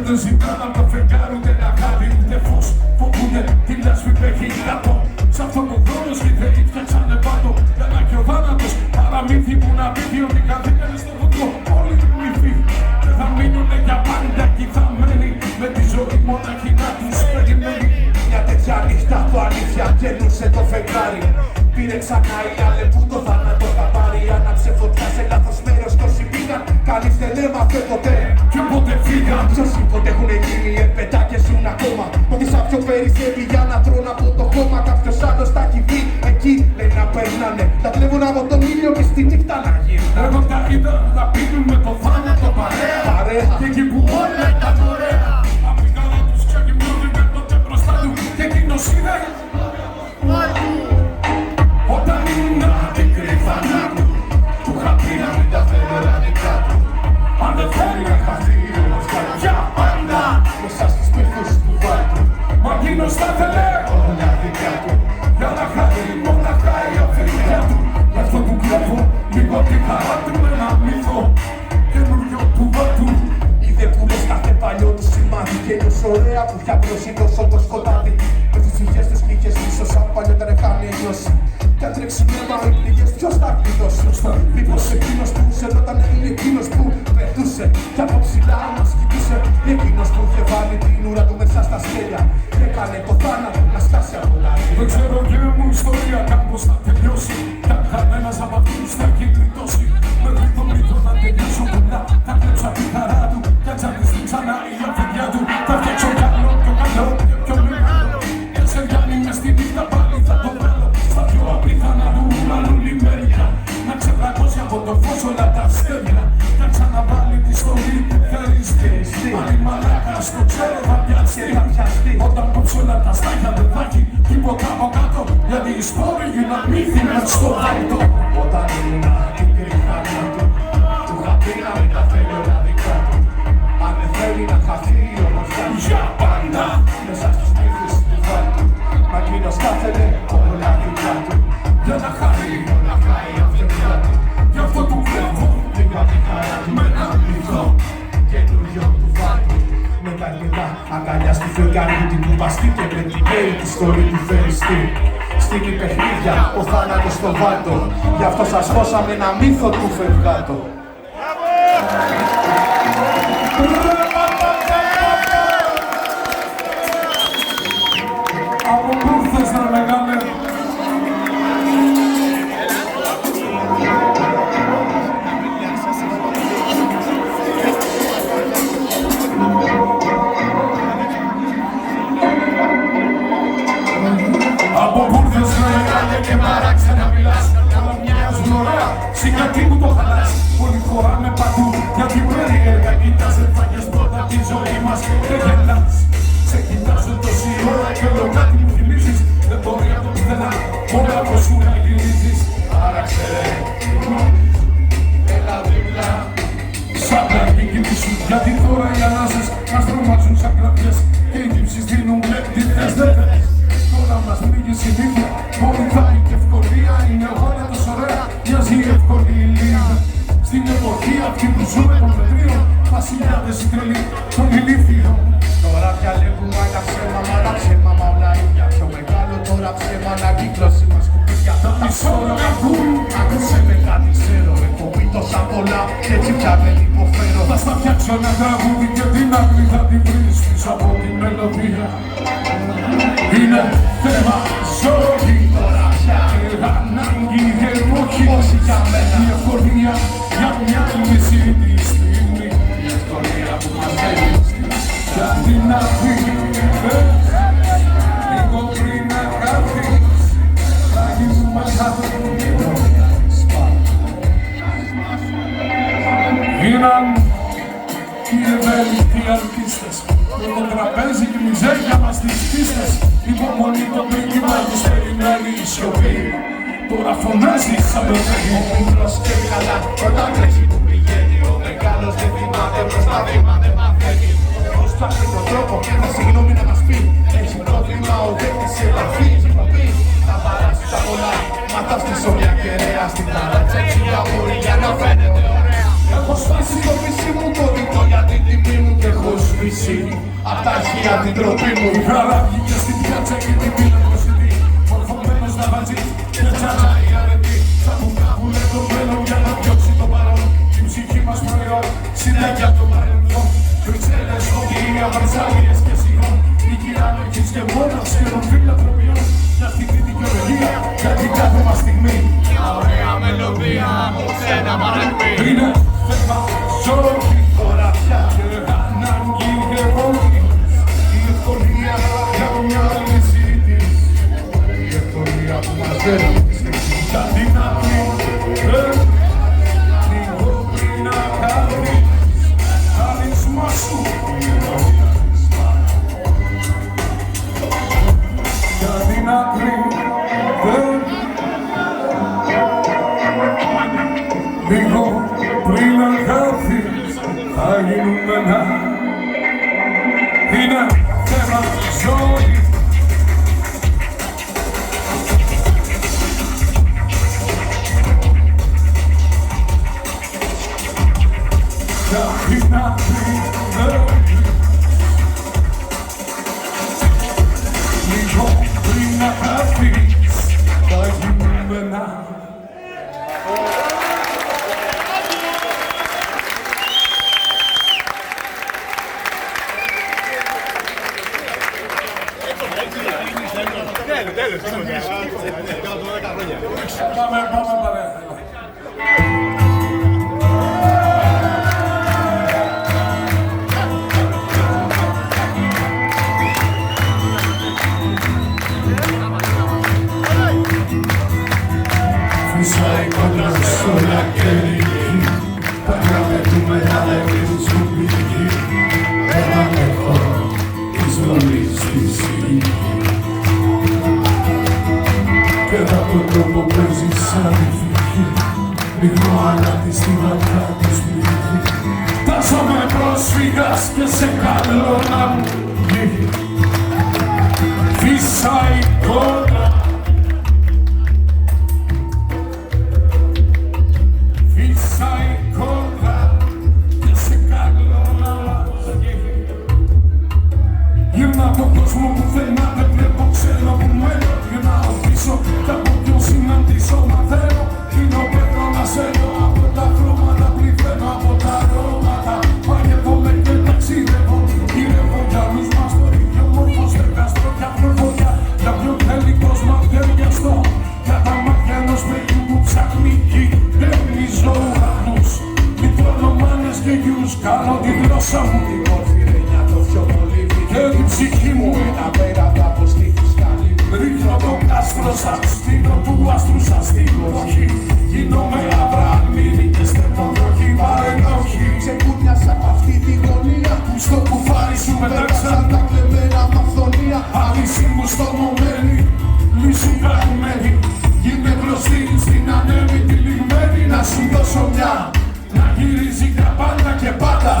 δεν ζητάνε από το φεγγάρι ούτε αγάπη ούτε φως. Φοβούνται τη λάσπη που έχει κάτω. Σ' αυτόν τον χρόνο σκηδαίοι φτιάξανε πάτο. Για να και ο θάνατος παραμύθι που να πει ότι καθήκανε στο βουτό. Όλοι οι μύθοι δεν θα μείνουνε για πάντα κοιθαμένοι. Με τη ζωή μοναχή να τους περιμένει. Μια τέτοια νύχτα το αλήθεια γέννουσε το φεγγάρι. Πήρε ξανά η άλλη που το θάνατο θα πάρει. Άναψε φωτιά σε λάθος μέρος κι όσοι πήγαν. Κανείς δεν έμαθε ποτέ και πότε φύγαν. Ποιος είπότε έχουνε γίνει επετά και ζουν ακόμα. Ότι σαν πιο περισσεύει για να τρώνε από το χώμα. Κάποιος άλλος τα έχει δει εκεί λέει να περνάνε. Τα κλέβουν από τον ήλιο και στη νύχτα να γυρνάνε. Εγώ τα είδα να πίνουν με το θάνατο παρέα. Και εκεί που όλα ήταν ωραία. Απ' την καλά τους ξεγυμνώθηκε τότε μπροστά του. Και εκείνος είδε όταν ήμουν μικρή φανάτου. Του είχα πει να μην τα φέρει όλα δικά του. Αν δεν θέλει να χαθεί όμως για πάντα μέσα στους πύχους του βάλτου. Μα εκείνος θα θέλε όλα δικά του. για να χάσει μοναχά η αφρικιά του. Γι' αυτό του κλέβω λίγο τη χαρά του με ένα μύθο καινούριο του βάτου. Είδε που λες κάθε παλιό του σημάδι και νιώσε ωραία που πια μπροσί τόσο το σκοτάδι. Με τις ψυχές τους πληγές πίσω σαν παλιότερα είχαν νιώσει. Κι αν τρέξει νεύμα οι πληγές ποιος θα κλειδώσει. Μήπως εκείνος που σερνόταν είναι εκείνος που πετούσε. Κι από ψηλά μας κοιτούσε. Εκείνος που είχε βάλει την ούρα του μέσα στα σκέλια. Και έκανε το θάνατο να σκάσει από λάδι. Δεν ξέρω και μου ιστορία καν πως θα τελειώσει. Κι αν κανένας από αυτούς θα έχει γλιτώσει. Μέχρι το μύθο θα τελειώσω πολλά. Θα κλέψω τη χαρά του. Κι αν τσαντιστεί ξανά η αφεντιά του. Θα φτιάξω καλό, πιο καλό και πιο μεγάλο. Και σε Γιάννη μες στη νύχτα πάλι θα το βγάλω. Στα πιο απίθανα του ουρανού λιμέρια. Να ξεπραγώσει από το φως όλα τα αστέρια. Κι αν ξαναβάλει τη στολή που θεριστεί. Αν η μαλάκας το ξέρω θα πιαστεί. Όταν κόψει όλα τα στάχια δεν θα έχει τίποτα από κάτω. Γιατί οι σπόροι γίναν μύθοι μες στο βάλτο. Όταν ήμουν μικρή φανάτου. Του είχα πει να μην τα φέρει όλα δικά του. Αν δεν θέλει να χαθεί όμως Για πάντα μέσα στους πύχους του βάλτου. Μα εκείνος θα θέλε όλα δικά του. για να χαρεί Να φάει αυτιά του. γι' αυτό του κλέβω Λίγο απ' τη χαρά του με ένα μύθο καινούριο του βάλτου. Με τα αρκετά αγκαλιά στη φεγγάρι του την κουμπαστή και με την καίει τη στολή του θεριστή. Στείλει παιχνίδια ο θάνατος στο βάλτο. Γι' αυτό σας χώσαμε ένα μύθο του φευγάτο. από πού θες να μεγάλε. Από μπούρδες να μεγάλε και παράξενα μιλάς. Όλα μοιάζουν ωραία, σιγά τι μου το χαλάς. Όλοι χωράμε παντού, γιατί περίεργα κοιτάς. Δεν φάγες πρώτα τη ζωή μας και γελάς. Σε κοιτάζω τόση ώρα και όλο κάτι μου θυμίζεις. Δεν μπορεί από το πουθενά, μόνο από σου να γυρίζεις. Άραξε έλα δίπλα. Σαν να επικοινή σου, γιατί τώρα οι ανάσες μας τρομάζουν σαν κραυγές. Και οι τύψεις δίνουν τι θες. Τώρα μας πνίγει συνήθεια, μόλι χάρη και ευκολία. Είναι όλα τόσο ωραία, μοιάζει η ευκολία. Στην εποχή αυτή που ζούμε των πετρίων, βασιλιάδες οι τρελοί των ηλίθιων. Τώρα πια λέγουμε άλλα ψέμα, μα άλλα ψέμα, μα όλα ίδια. Πιο μεγάλο τώρα ψέμα, ανακύκλωση μας κουμπίδια. Τα μισόλα ακούν, Άκουσε με κάτι ξέρω, έχω πει τόσα πολλά και έτσι πια δεν υποφέρω. θα στα φτιάξω ένα τραγούδι και την άκρη θα την βρεις πίσω από τη μελωδία. Είναι θέμα ζωή, Τώρα πια ανάγκη εποχή. όχι για μένα. Η ευκολία για μια μισή τη στιγμή. Η ευκολία που μας δίνει Γιατί να φύγεις λίγο πριν να χαθείς. Θα γίνουμε αγάπη. Γίναν οι ευέλικτοι αρτίστες. Με το τραπέζι και μιζέρια μας τις πίστες. Υπομονή το μήνυμα τους περιμένει η σιωπή. Τώρα φωνάζει σαν το παιδί. Ο μικρός και καλά όταν τρέχει που πηγαίνει. Ο μεγάλος δεν θυμάται προς τα βήμα δεν μαθαίνει. Πώς ψάχνει τον τρόπο και ένα συγγνώμη να μας πει. Έχει πρόβλημα ο δέκτης η επαφή. Θα παράσει τα πολλά. Ματά στη σόλια κεραία. Στην ταράτσα έτσι για μπορεί για να φαίνεται ωραία. Έχω σπάσει το πισί μου το δικό για την τιμή μου και έχω σβήσει νιώσει απ' τα αρχεία την τροπή μου. Η χαρά βγήκε στην πιάτσα και την πήρα προσιτή. Μορφωμένος να βατζεί και τσάτσα η αρετή. Θα μου κάπουλε το μέλλον για να διώξει το παρόν. Την ψυχή μας προϊόν, συνέχεια το παρελθόν. Βρυξέλλες, Σκοπία, Βαρσάλιες και Σιών. Η κυριαρχής και μόνας σχεδόν φιλανθρωπιών. Για αυτή τη δικαιολογία, για την κάθε μας στιγμή. Μια ωραία μελωδία μου ξένα παρακμή. Είναι θέμα ζωή, Χωράφια και ανάγκη και πόλη. Η ευκολία για μια λύση της. η ευκολία που μας δένει. Για την άκρη, λίγο πριν να κάνεις χάρισμα σου. Για την άκρη, λίγο πριν να χάθεις, θα γίνουμε ένα. Είναι θέμα ζωή. Για την άκρη, λίγο πριν να χάθεις, θα γίνουμε ένα. Πάμε παρέα. Φυσάει κοντά στο λακέρι, τα γραπετούμε να λεβίζουν πηγή. Δεν ανέχω της δολής στη σιγή. Και θα τον τρόπο παίζει σαν τη φυγή. Ρίχνω αλάτι στη βαθιά της πληγή. Τάσομαι πρόσφυγας και σε καλό να μου βγει. Φυσάει κοντά. Φυσάει κοντά και σε καλό να μας βγει. Γυρνάω τον κόσμο που θέλει δεν βλέπω, ξέρω που μένω. Γυρνάω πίσω και από ποιον συναντήσω μαθαίνω. Είναι πρέπει να σέρω από τα χρώματα, πληθαίνω από τα αρώματα. Παγεύομαι και ταξιδεύω, γυρεύω κι άλλους μας το ίδιο μόρφο στεγαστρό κι αυροβολιά. Για ποιον θέλει κόσμο ταιριαστό, για τα μάτια ενός παιδιού που ψάχνει γη. Γεμίζω ουρανούς, μικρονομάνες και γιους, κάνω τη γλώσσα μου την Ορφιρένια το πιο πολύ και την ψυχή μου. ένα πέρατα από στίχους καλή. Ρίχνω το κάστρο σαν στήλο του άστρου σαν στην βροχή. Γίνομαι Αβρααμίδη και στέλνω βροχή παρενοχή. Ξεκούνιασα απ' αυτή τη γωνία Που στο κουφάρι σου μετάξαν τα κλεμμένα μαθονία. άλυση μου στο μομένη, λύσου κρατημένη. Γίνε μπροστή στην ανέμη τη λιγμένη. Να σου δώσω μια, να γυρίζει για πάντα και πάντα.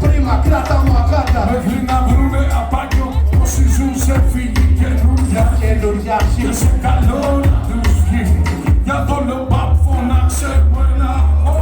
Πρίμα κράτα μου αγάτα. Μέχρι να βρουνε απάγιο όσοι ζουν σε φύγη καινούρια. Καινούρια Και αρχή. σε καλό να τους βγει. Για το λομπάπ φωνάξε μου ένα «Ω».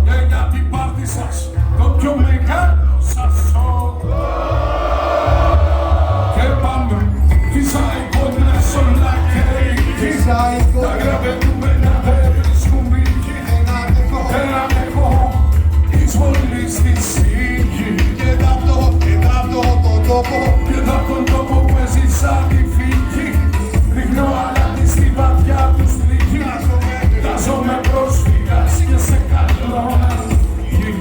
Και για την πάρτι σας το πιο μεγάλο σας σοκ. Και πάμε, φυσάει κοντρές όλα και εκεί. Φυσάει Τα κοντά. γραβετούμενα δεν βρίσκουν μύχη. Δεν αντέχω. Δεν ανέχω εισβολή στη σίγη. Και δάπτω τον τόπο. Και εδώ τον τόπο που έζησα τη φύγη. Ρίχνω αλάτι στη βαθιά τους πληγή. Τάζομαι πρόσφυγας και σε καλό να μου βγει.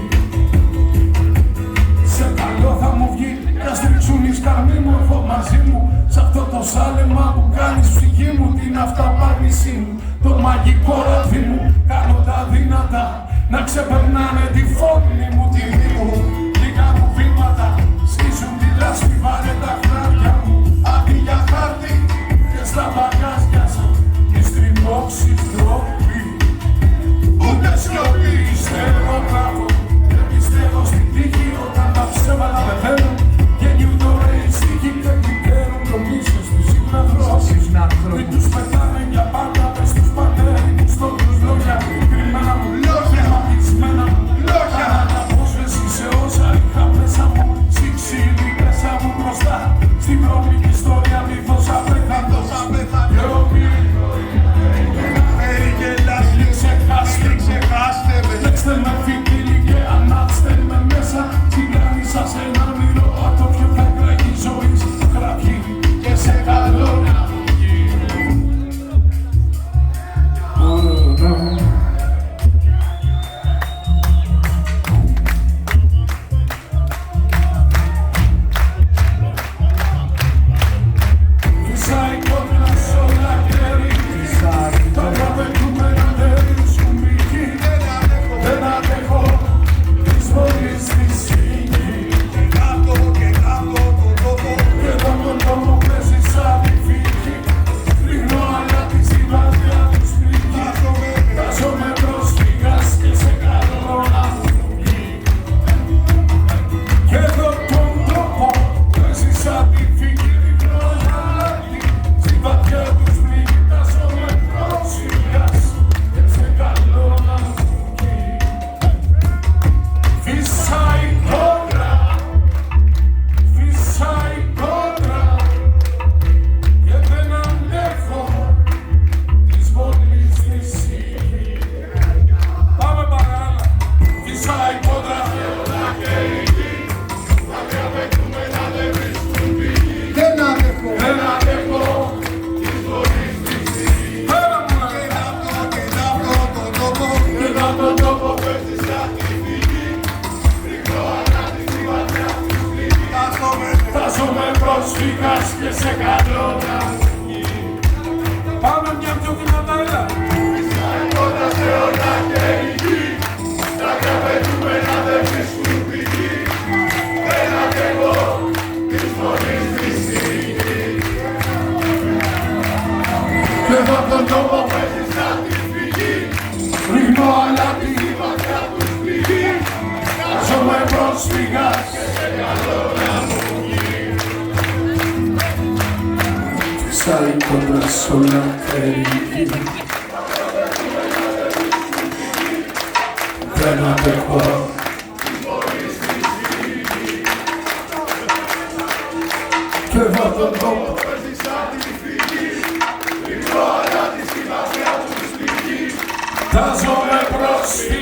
Σε καλό θα μου βγει. Κι ας τρίξουν οι σκαρμοί μου εδώ μαζί μου. Σ' αυτό το σάλεμα που κάνεις ψυχή μου. Την αυταπάρνησή μου, το μαγικό ρόφι μου. Κάνω τα δυνατά να ξεπερνάνε τη φωνή μου, τη μη μου. Λίγα μου βήματα σκίζουν τη λάσπη, βάλε τα χνάρια μου. Αντί για χάρτη και στα μπαγκάζια σου τις τριμώξεις τρόποι. Ούτε σιωπή υστερώ μπράβο. Δεν πιστεύω στην τύχη όταν τα ψέματα πεθαίνουν. Γεννιούνται ωραίοι στίχοι και κυκλέρουν το μίσος τους συνανθρώπους. Μην τους πετάνε για πάντα, μες τους πατέρικους τόπους λόγια. Κρυμμένα μου λόγια, μαγισμένα μου λόγια. Να πω σου και σε καλό να Πάμε μια πιο δυνατά, έλα. κοντά σε όλα και η γη. Τα καπετούμε να δεν βρίσκουν πηγή. Δεν αντέχω της φωνής της σιγή. Και εδώ τον τόπο Παίζεις σαν τη φυγή. ρίχνω αλάτι. Η βαθιά τους πληγή. Ζώμαι πρόσφυγας. Και σε καλό να μου βγει. Φυσάει κοντά σ' όλα η γη. Δεν αντέχω. Και εδώ τον τόπο Παίζεις σαν τη φυγή. Ρίχνω αλάτι στη βαθιά τους πληγή. τα ζώμαι πρόσφυγας.